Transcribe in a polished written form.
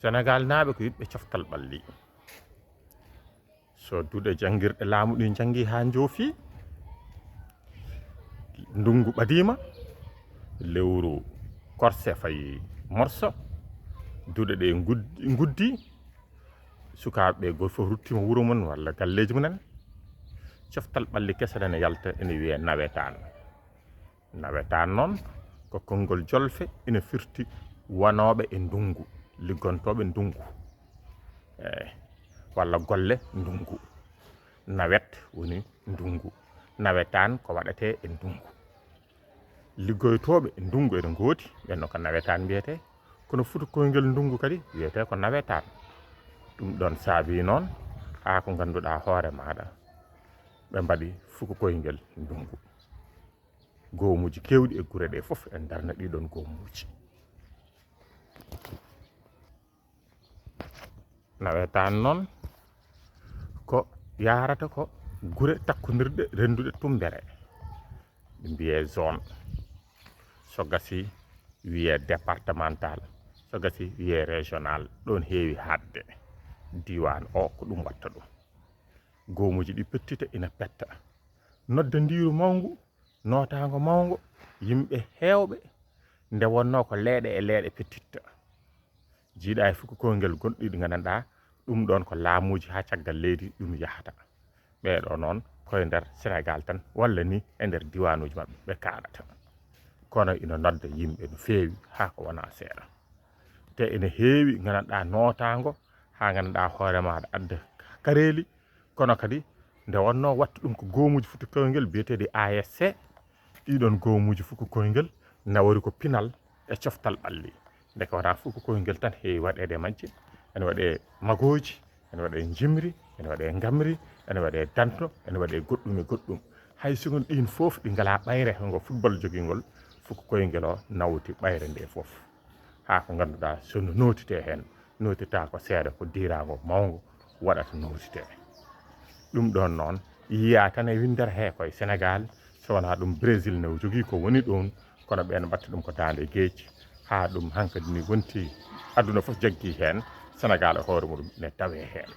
Sénégal naaɓe ko yiɓɓe coftal ɓalli so duuɗe janngirɗe laamu ɗi jangi haa njoofi ndungu ɓadima lewru korse fayi morso duuɗe ɗe guddi sukaaɓe goto fof ruttima wuro mum walla galleji mumen coftal ɓalli kese ene yalta ene wiye nawetan noon ko konngol jolfe ina firti wanoɓe e ndungu liggontoɓe ndungu walla golle ndungu nawet woni ndungu nawetan ko waɗete e ndungu liggoytoɓe e ndungu ene gooti ɓenno ko nawetan mbiyete kono futu koyngel ndungu kadi wiyete ko nawetan ɗum ɗon saabi noon haa ko ganduɗa hoore maɗa ɓe mbaɗi fuku koyngel ndungu goomuji kewɗi e gure ɗe fof en darna ɗiɗon goomuji nawetan noon ko yarata ko gure takkodirɗe renduɗe tumbere ɓe mbiye zone so gasi wiye départemental so gasi wiye régional ɗon heewi hadde diwan o ko ɗum watta ɗum goomuji ɗi pettita ina petta nodda ndiru mawngu notago mawngo yimɓe heewɓe nde wonno ko leeɗe e leeɗe pettitta jiiɗa e fuku koyngel gonɗi ɗi gandanɗa ɗum ɗon ko laamuji ha caggal leydi ɗum yahata ɓeɗo noon koye nder Sénégal tan walla ni e nder diwanuji maɓɓe ɓe kaɗata kono ina nodda yimɓe no feewi ha ko wona seeɗa te ene heewi gandanɗa notago ha gandanɗa hoore maɗa adda kareli kono kadi nde wonno watta ɗum ko goomuji fuku koyngel biyeteɗi ASC ɗiɗon goomuji fuku koyngel nawori ko pinal e coftal ɓalli ndeke wona fuku koyngel tan heewi waɗede majje ene waɗe magoji ene waɗe jimri ene waɗe gamri ene waɗe danto ene waɗe goɗɗum e goɗɗum hay sigon ɗin fof ɗi ngala ɓayre ngo football jogingol fuku koyngel o nawti ɓayre nde fof ha ko ganduɗa sono notite hen notita ko seeɗa ko dirago mawgo waɗata notite ɗum ɗon noon yiya tan e windere he koye Sénégal so wona ɗum Brésil ne jogui ko woni ɗon kono ɓen mbatta ɗum ko dande gueji ha ɗum hankkadi ni wonti aduna fof jaggi hen Sénégal e hoore muɗum ne tawe hen